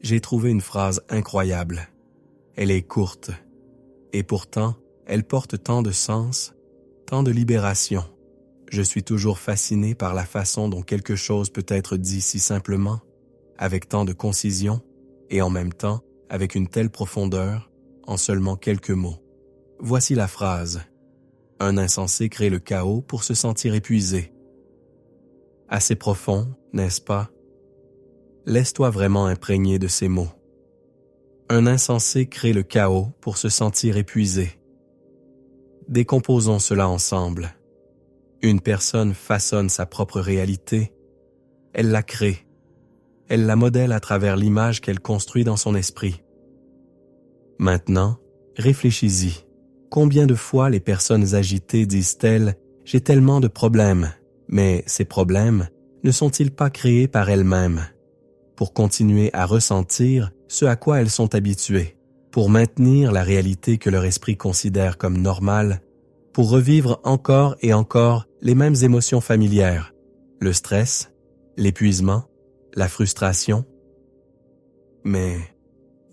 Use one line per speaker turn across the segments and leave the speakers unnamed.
j'ai trouvé une phrase incroyable. Elle est courte, et pourtant, elle porte tant de sens, tant de libération. Je suis toujours fasciné par la façon dont quelque chose peut être dit si simplement, avec tant de concision, et en même temps, avec une telle profondeur, en seulement quelques mots. Voici la phrase. Un insensé crée le chaos pour se sentir épuisé. Assez profond, n'est-ce pas? Laisse-toi vraiment imprégner de ces mots. Un insensé crée le chaos pour se sentir épuisé. Décomposons cela ensemble. Une personne façonne sa propre réalité. Elle la crée. Elle la modèle à travers l'image qu'elle construit dans son esprit. Maintenant, réfléchis-y. Combien de fois les personnes agitées disent-elles « J'ai tellement de problèmes », mais ces problèmes ne sont-ils pas créés par elles-mêmes pour continuer à ressentir ce à quoi elles sont habituées, pour maintenir la réalité que leur esprit considère comme normale, pour revivre encore et encore les mêmes émotions familières, le stress, l'épuisement, la frustration? Mais,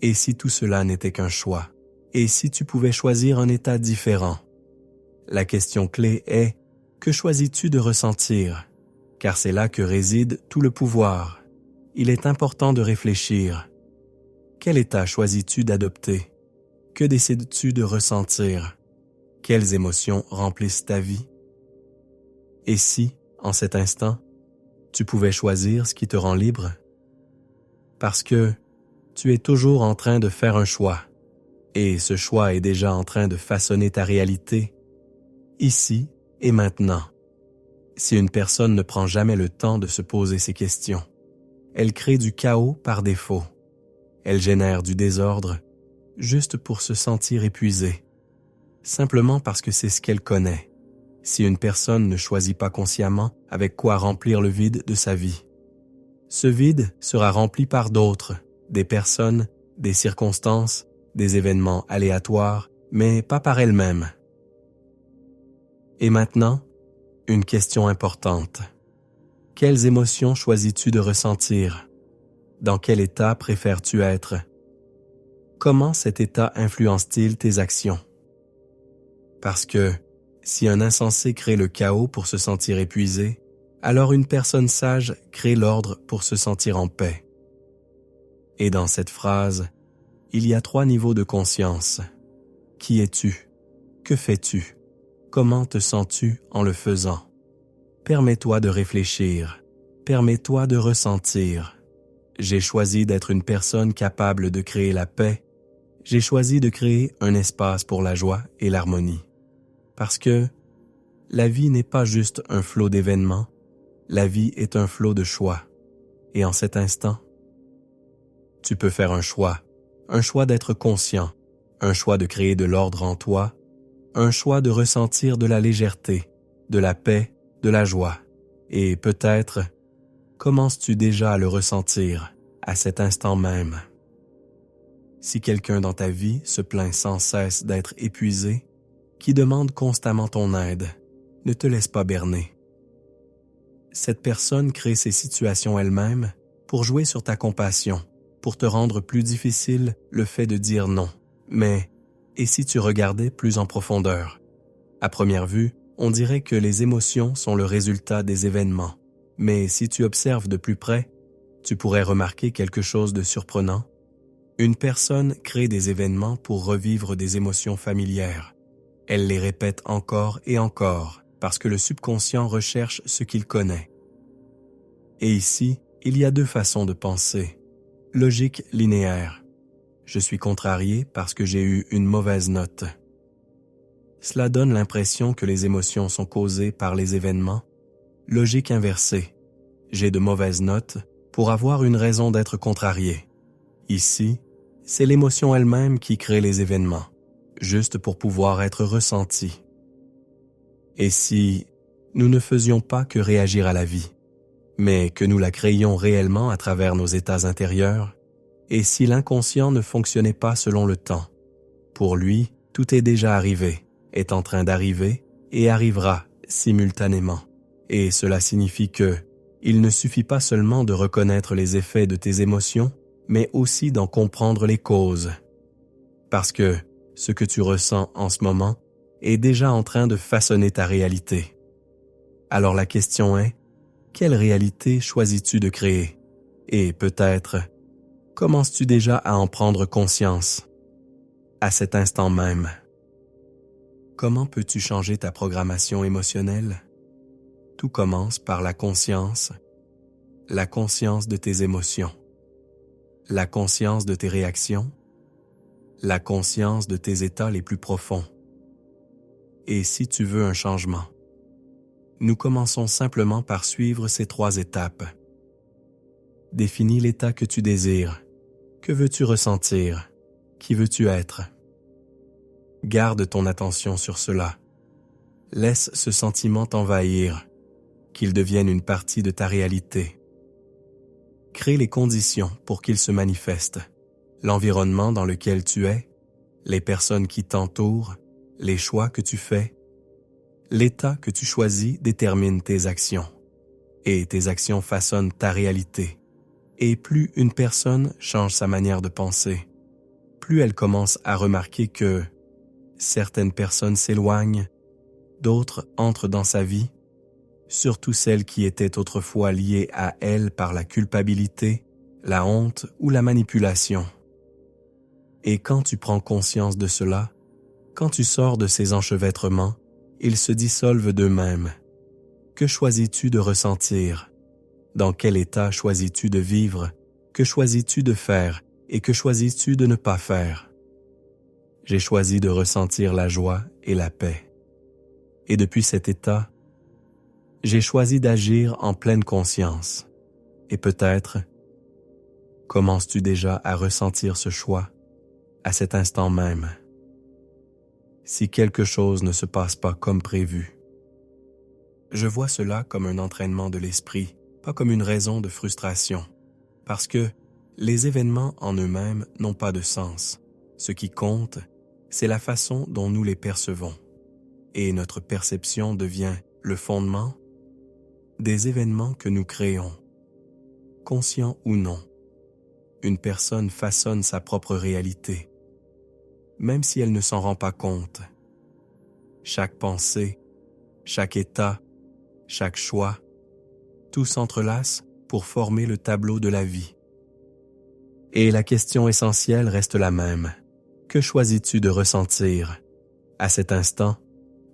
et si tout cela n'était qu'un choix? Et si tu pouvais choisir un état différent? La question clé est, que choisis-tu de ressentir? Car c'est là que réside tout le pouvoir. Il est important de réfléchir. Quel état choisis-tu d'adopter? Que décides-tu de ressentir? Quelles émotions remplissent ta vie? Et si, en cet instant, tu pouvais choisir ce qui te rend libre? Parce que tu es toujours en train de faire un choix, et ce choix est déjà en train de façonner ta réalité, ici et maintenant. Si une personne ne prend jamais le temps de se poser ces questions, elle crée du chaos par défaut. Elle génère du désordre juste pour se sentir épuisée, simplement parce que c'est ce qu'elle connaît. Si une personne ne choisit pas consciemment avec quoi remplir le vide de sa vie, ce vide sera rempli par d'autres, des personnes, des circonstances, des événements aléatoires, mais pas par elle-même. Et maintenant, une question importante. Quelles émotions choisis-tu de ressentir? Dans quel état préfères-tu être? Comment cet état influence-t-il tes actions? Parce que, si un insensé crée le chaos pour se sentir épuisé, alors une personne sage crée l'ordre pour se sentir en paix. Et dans cette phrase, il y a 3 niveaux de conscience. Qui es-tu? Que fais-tu? Comment te sens-tu en le faisant? Permets-toi de réfléchir. Permets-toi de ressentir. J'ai choisi d'être une personne capable de créer la paix. J'ai choisi de créer un espace pour la joie et l'harmonie. Parce que la vie n'est pas juste un flot d'événements, la vie est un flot de choix. Et en cet instant, tu peux faire un choix d'être conscient, un choix de créer de l'ordre en toi, un choix de ressentir de la légèreté, de la paix, de la joie. Et peut-être, commences-tu déjà à le ressentir à cet instant même? Si quelqu'un dans ta vie se plaint sans cesse d'être épuisé, qui demande constamment ton aide, ne te laisse pas berner. Cette personne crée ces situations elle-même pour jouer sur ta compassion, pour te rendre plus difficile le fait de dire non. Mais, et si tu regardais plus en profondeur? À première vue, on dirait que les émotions sont le résultat des événements. Mais si tu observes de plus près, tu pourrais remarquer quelque chose de surprenant. Une personne crée des événements pour revivre des émotions familières. Elle les répète encore et encore, parce que le subconscient recherche ce qu'il connaît. Et ici, il y a 2 façons de penser. Logique linéaire. Je suis contrarié parce que j'ai eu une mauvaise note. Cela donne l'impression que les émotions sont causées par les événements. Logique inversée. J'ai de mauvaises notes pour avoir une raison d'être contrarié. Ici, c'est l'émotion elle-même qui crée les événements, juste pour pouvoir être ressentie. Et si nous ne faisions pas que réagir à la vie, mais que nous la créions réellement à travers nos états intérieurs, et si l'inconscient ne fonctionnait pas selon le temps, pour lui, tout est déjà arrivé, est en train d'arriver et arrivera simultanément. Et cela signifie que il ne suffit pas seulement de reconnaître les effets de tes émotions, mais aussi d'en comprendre les causes. Parce que ce que tu ressens en ce moment est déjà en train de façonner ta réalité. Alors la question est, quelle réalité choisis-tu de créer? Et peut-être, commences-tu déjà à en prendre conscience, à cet instant même? Comment peux-tu changer ta programmation émotionnelle? Tout commence par la conscience de tes émotions, la conscience de tes réactions, la conscience de tes états les plus profonds. Et si tu veux un changement, nous commençons simplement par suivre ces 3 étapes. Définis l'état que tu désires. Que veux-tu ressentir? Qui veux-tu être? Garde ton attention sur cela. Laisse ce sentiment t'envahir, qu'il devienne une partie de ta réalité. Crée les conditions pour qu'il se manifeste. L'environnement dans lequel tu es, les personnes qui t'entourent, les choix que tu fais. L'état que tu choisis détermine tes actions. Et tes actions façonnent ta réalité. Et plus une personne change sa manière de penser, plus elle commence à remarquer que certaines personnes s'éloignent, d'autres entrent dans sa vie, surtout celles qui étaient autrefois liées à elle par la culpabilité, la honte ou la manipulation. Et quand tu prends conscience de cela, quand tu sors de ces enchevêtrements, ils se dissolvent d'eux-mêmes. Que choisis-tu de ressentir? Dans quel état choisis-tu de vivre? Que choisis-tu de faire et que choisis-tu de ne pas faire? J'ai choisi de ressentir la joie et la paix. Et depuis cet état, j'ai choisi d'agir en pleine conscience. Et peut-être, commences-tu déjà à ressentir ce choix à cet instant même? Si quelque chose ne se passe pas comme prévu, je vois cela comme un entraînement de l'esprit, pas comme une raison de frustration, parce que les événements en eux-mêmes n'ont pas de sens. Ce qui compte, c'est la façon dont nous les percevons, et notre perception devient le fondement des événements que nous créons. Conscient ou non, une personne façonne sa propre réalité, même si elle ne s'en rend pas compte. Chaque pensée, chaque état, chaque choix, tout s'entrelace pour former le tableau de la vie. Et la question essentielle reste la même. Que choisis-tu de ressentir? À cet instant,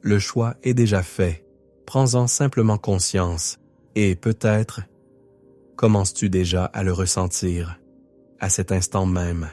le choix est déjà fait. Prends-en simplement conscience et peut-être commences-tu déjà à le ressentir à cet instant même.